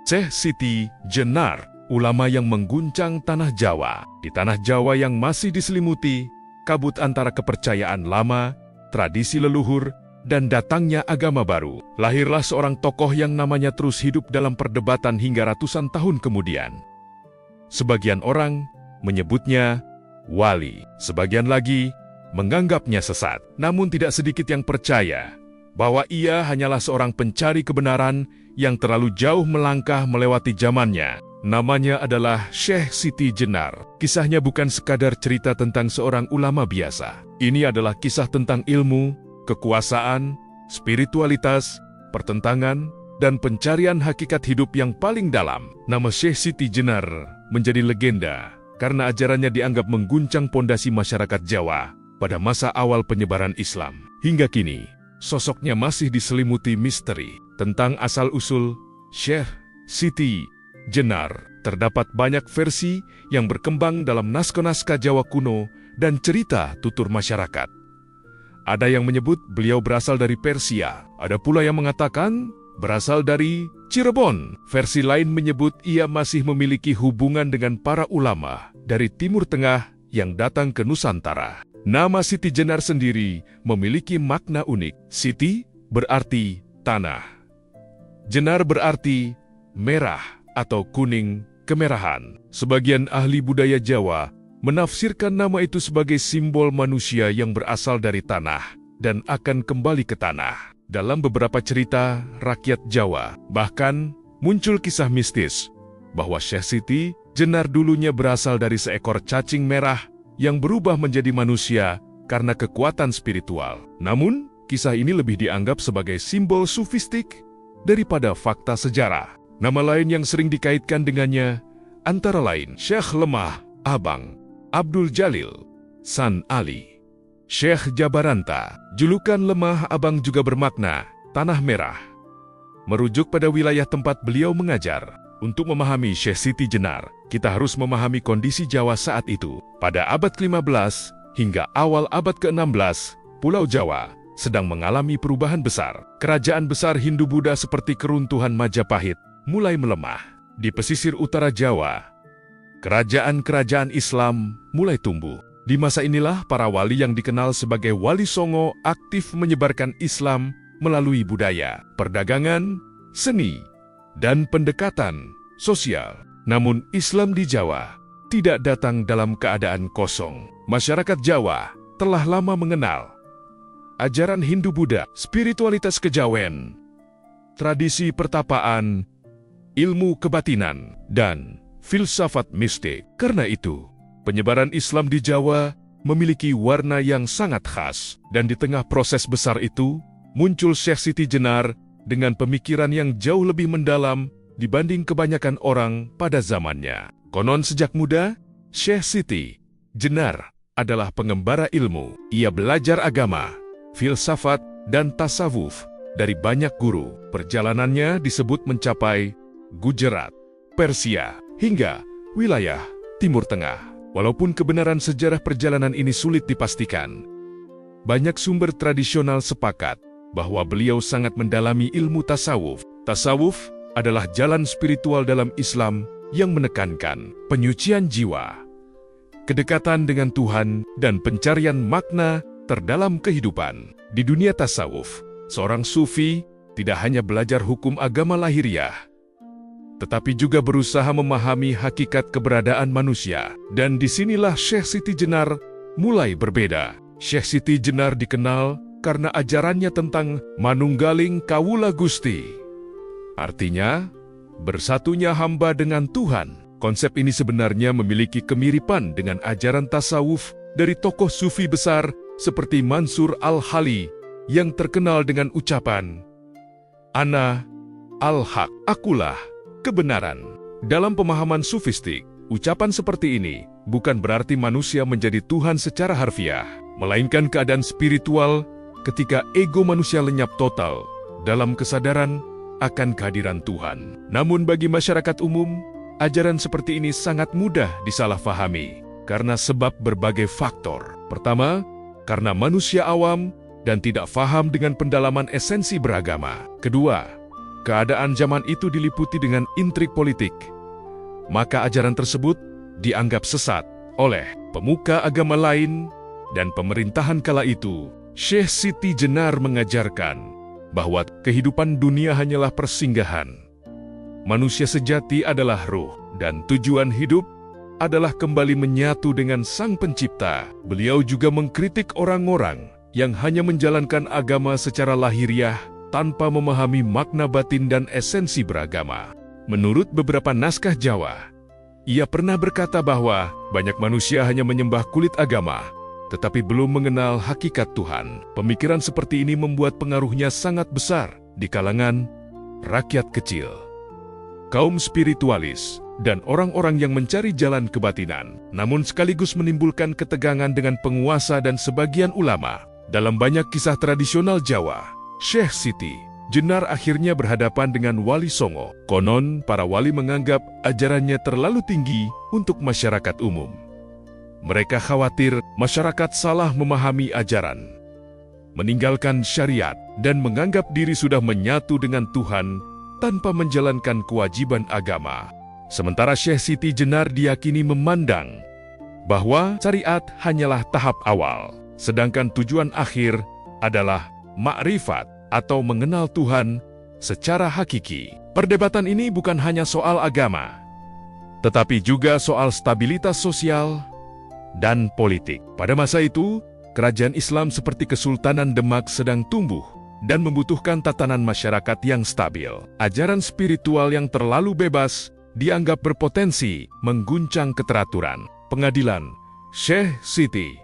Syekh Siti Jenar, ulama yang mengguncang tanah Jawa. Di tanah Jawa yang masih diselimuti kabut antara kepercayaan lama, tradisi leluhur, dan datangnya agama baru, lahirlah seorang tokoh yang namanya terus hidup dalam perdebatan hingga ratusan tahun kemudian. Sebagian orang menyebutnya wali, sebagian lagi menganggapnya sesat. Namun tidak sedikit yang percaya bahwa ia hanyalah seorang pencari kebenaran yang terlalu jauh melangkah melewati zamannya. Namanya adalah Syekh Siti Jenar. Kisahnya bukan sekadar cerita tentang seorang ulama biasa. Ini adalah kisah tentang ilmu, kekuasaan, spiritualitas, pertentangan, dan pencarian hakikat hidup yang paling dalam. Nama Syekh Siti Jenar menjadi legenda karena ajarannya dianggap mengguncang pondasi masyarakat Jawa pada masa awal penyebaran Islam. Hingga kini, sosoknya masih diselimuti misteri. Tentang asal-usul Syekh Siti Jenar, terdapat banyak versi yang berkembang dalam naskah-naskah Jawa kuno dan cerita tutur masyarakat. Ada yang menyebut beliau berasal dari Persia, ada pula yang mengatakan berasal dari Cirebon. Versi lain menyebut ia masih memiliki hubungan dengan para ulama dari Timur Tengah yang datang ke Nusantara. Nama Siti Jenar sendiri memiliki makna unik. Siti berarti tanah. Jenar berarti merah atau kuning, kemerahan. Sebagian ahli budaya Jawa menafsirkan nama itu sebagai simbol manusia yang berasal dari tanah dan akan kembali ke tanah. Dalam beberapa cerita rakyat Jawa, bahkan muncul kisah mistis bahwa Syekh Siti Jenar dulunya berasal dari seekor cacing merah yang berubah menjadi manusia karena kekuatan spiritual. Namun, kisah ini lebih dianggap sebagai simbol sufistik daripada fakta sejarah. Nama lain yang sering dikaitkan dengannya antara lain Syekh Lemah Abang, Abdul Jalil, San Ali, Syekh Jabaranta. Julukan Lemah Abang juga bermakna tanah merah, merujuk pada wilayah tempat beliau mengajar. Untuk memahami Syekh Siti Jenar, kita harus memahami kondisi Jawa saat itu. Pada abad ke-15 hingga awal abad ke-16, Pulau Jawa sedang mengalami perubahan besar. Kerajaan besar Hindu-Buddha seperti keruntuhan Majapahit mulai melemah. Di pesisir utara Jawa, kerajaan-kerajaan Islam mulai tumbuh. Di masa inilah para wali yang dikenal sebagai Wali Songo aktif menyebarkan Islam melalui budaya, perdagangan, seni, dan pendekatan sosial. Namun Islam di Jawa tidak datang dalam keadaan kosong. Masyarakat Jawa telah lama mengenal ajaran Hindu-Buddha, spiritualitas kejawen, tradisi pertapaan, ilmu kebatinan, dan filsafat mistik. Karena itu, penyebaran Islam di Jawa memiliki warna yang sangat khas. Dan di tengah proses besar itu, muncul Syekh Siti Jenar dengan pemikiran yang jauh lebih mendalam dibanding kebanyakan orang pada zamannya. Konon sejak muda, Syekh Siti Jenar adalah pengembara ilmu. Ia belajar agama, filsafat, dan tasawuf dari banyak guru. Perjalanannya disebut mencapai Gujarat, Persia, hingga wilayah Timur Tengah. Walaupun kebenaran sejarah perjalanan ini sulit dipastikan, banyak sumber tradisional sepakat bahwa beliau sangat mendalami ilmu tasawuf. Tasawuf adalah jalan spiritual dalam Islam yang menekankan penyucian jiwa, kedekatan dengan Tuhan, dan pencarian makna terdalam kehidupan. Di dunia tasawuf, seorang sufi tidak hanya belajar hukum agama lahiriah, tetapi juga berusaha memahami hakikat keberadaan manusia. Dan disinilah Syekh Siti Jenar mulai berbeda. Syekh Siti Jenar dikenal karena ajarannya tentang manunggaling kawula Gusti. Artinya, bersatunya hamba dengan Tuhan. Konsep ini sebenarnya memiliki kemiripan dengan ajaran tasawuf dari tokoh sufi besar seperti Mansur Al-Hali yang terkenal dengan ucapan, "Ana al-haq, akulah kebenaran." Dalam pemahaman sufistik, ucapan seperti ini bukan berarti manusia menjadi Tuhan secara harfiah, melainkan keadaan spiritual ketika ego manusia lenyap total dalam kesadaran akan kehadiran Tuhan. Namun bagi masyarakat umum, ajaran seperti ini sangat mudah disalahfahami karena sebab berbagai faktor. Pertama, karena manusia awam dan tidak faham dengan pendalaman esensi beragama. Kedua, keadaan zaman itu diliputi dengan intrik politik, maka ajaran tersebut dianggap sesat oleh pemuka agama lain dan pemerintahan kala itu. Syekh Siti Jenar mengajarkan bahwa kehidupan dunia hanyalah persinggahan. Manusia sejati adalah ruh, dan tujuan hidup adalah kembali menyatu dengan Sang Pencipta. Beliau juga mengkritik orang-orang yang hanya menjalankan agama secara lahiriah tanpa memahami makna batin dan esensi beragama. Menurut beberapa naskah Jawa, ia pernah berkata bahwa banyak manusia hanya menyembah kulit agama, tetapi belum mengenal hakikat Tuhan. Pemikiran seperti ini membuat pengaruhnya sangat besar di kalangan rakyat kecil, kaum spiritualis, dan orang-orang yang mencari jalan kebatinan, namun sekaligus menimbulkan ketegangan dengan penguasa dan sebagian ulama. Dalam banyak kisah tradisional Jawa, Syekh Siti Jenar akhirnya berhadapan dengan Wali Songo. Konon, para wali menganggap ajarannya terlalu tinggi untuk masyarakat umum. Mereka khawatir masyarakat salah memahami ajaran, meninggalkan syariat, dan menganggap diri sudah menyatu dengan Tuhan tanpa menjalankan kewajiban agama. Sementara Syekh Siti Jenar diyakini memandang bahwa syariat hanyalah tahap awal, sedangkan tujuan akhir adalah makrifat atau mengenal Tuhan secara hakiki. Perdebatan ini bukan hanya soal agama, tetapi juga soal stabilitas sosial dan politik. Pada masa itu, kerajaan Islam seperti Kesultanan Demak sedang tumbuh dan membutuhkan tatanan masyarakat yang stabil. Ajaran spiritual yang terlalu bebas dianggap berpotensi mengguncang keteraturan. Pengadilan Syekh Siti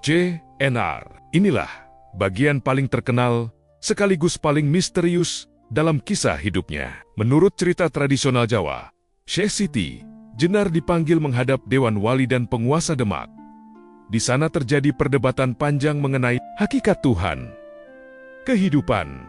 Jenar. Inilah bagian paling terkenal sekaligus paling misterius dalam kisah hidupnya. Menurut cerita tradisional Jawa, Syekh Siti Jenar dipanggil menghadap Dewan Wali dan penguasa Demak. Di sana terjadi perdebatan panjang mengenai hakikat Tuhan, kehidupan,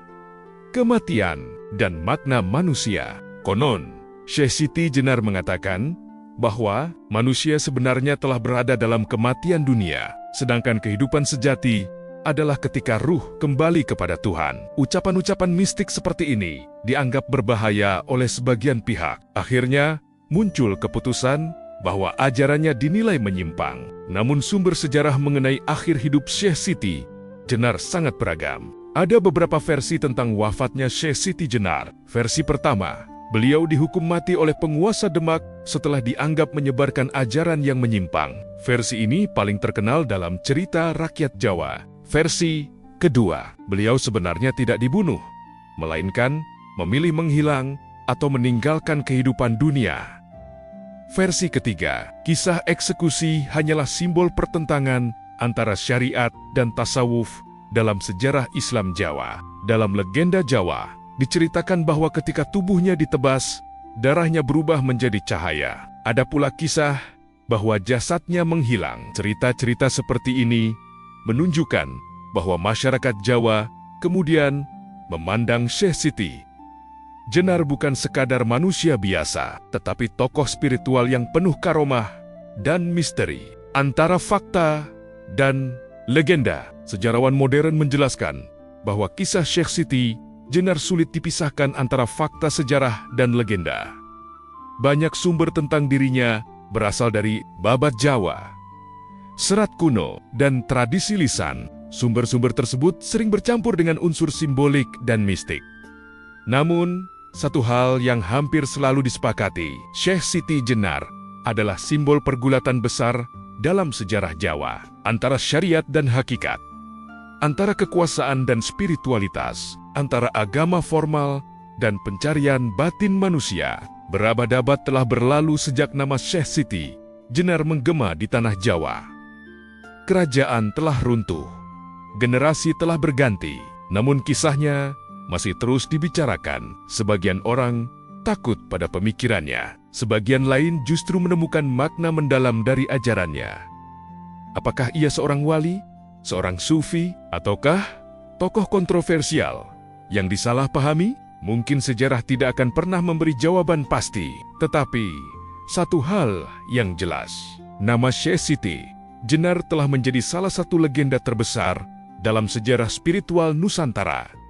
kematian, dan makna manusia. Konon, Syekh Siti Jenar mengatakan bahwa manusia sebenarnya telah berada dalam kematian dunia, sedangkan kehidupan sejati adalah ketika ruh kembali kepada Tuhan. Ucapan-ucapan mistik seperti ini dianggap berbahaya oleh sebagian pihak. Akhirnya, muncul keputusan bahwa ajarannya dinilai menyimpang. Namun sumber sejarah mengenai akhir hidup Syekh Siti Jenar sangat beragam. Ada beberapa versi tentang wafatnya Syekh Siti Jenar. Versi pertama, beliau dihukum mati oleh penguasa Demak setelah dianggap menyebarkan ajaran yang menyimpang. Versi ini paling terkenal dalam cerita rakyat Jawa. Versi kedua, beliau sebenarnya tidak dibunuh, melainkan memilih menghilang atau meninggalkan kehidupan dunia. Versi ketiga, kisah eksekusi hanyalah simbol pertentangan antara syariat dan tasawuf dalam sejarah Islam Jawa. Dalam legenda Jawa, diceritakan bahwa ketika tubuhnya ditebas, darahnya berubah menjadi cahaya. Ada pula kisah bahwa jasadnya menghilang. Cerita-cerita seperti ini menunjukkan bahwa masyarakat Jawa kemudian memandang Syekh Siti Jenar bukan sekadar manusia biasa, tetapi tokoh spiritual yang penuh karomah dan misteri. Antara fakta dan legenda, sejarawan modern menjelaskan bahwa kisah Syekh Siti Jenar sulit dipisahkan antara fakta sejarah dan legenda. Banyak sumber tentang dirinya berasal dari babat Jawa, serat kuno, dan tradisi lisan. Sumber-sumber tersebut sering bercampur dengan unsur simbolik dan mistik. Namun, satu hal yang hampir selalu disepakati, Syekh Siti Jenar adalah simbol pergulatan besar dalam sejarah Jawa, antara syariat dan hakikat, antara kekuasaan dan spiritualitas, antara agama formal dan pencarian batin manusia. Berabad-abad telah berlalu sejak nama Syekh Siti Jenar menggema di tanah Jawa. Kerajaan telah runtuh, generasi telah berganti, namun kisahnya masih terus dibicarakan. Sebagian orang takut pada pemikirannya, sebagian lain justru menemukan makna mendalam dari ajarannya. Apakah ia seorang wali, seorang sufi, ataukah tokoh kontroversial yang disalahpahami? Mungkin sejarah tidak akan pernah memberi jawaban pasti, tetapi satu hal yang jelas, nama Syekh Siti Jenar telah menjadi salah satu legenda terbesar dalam sejarah spiritual Nusantara.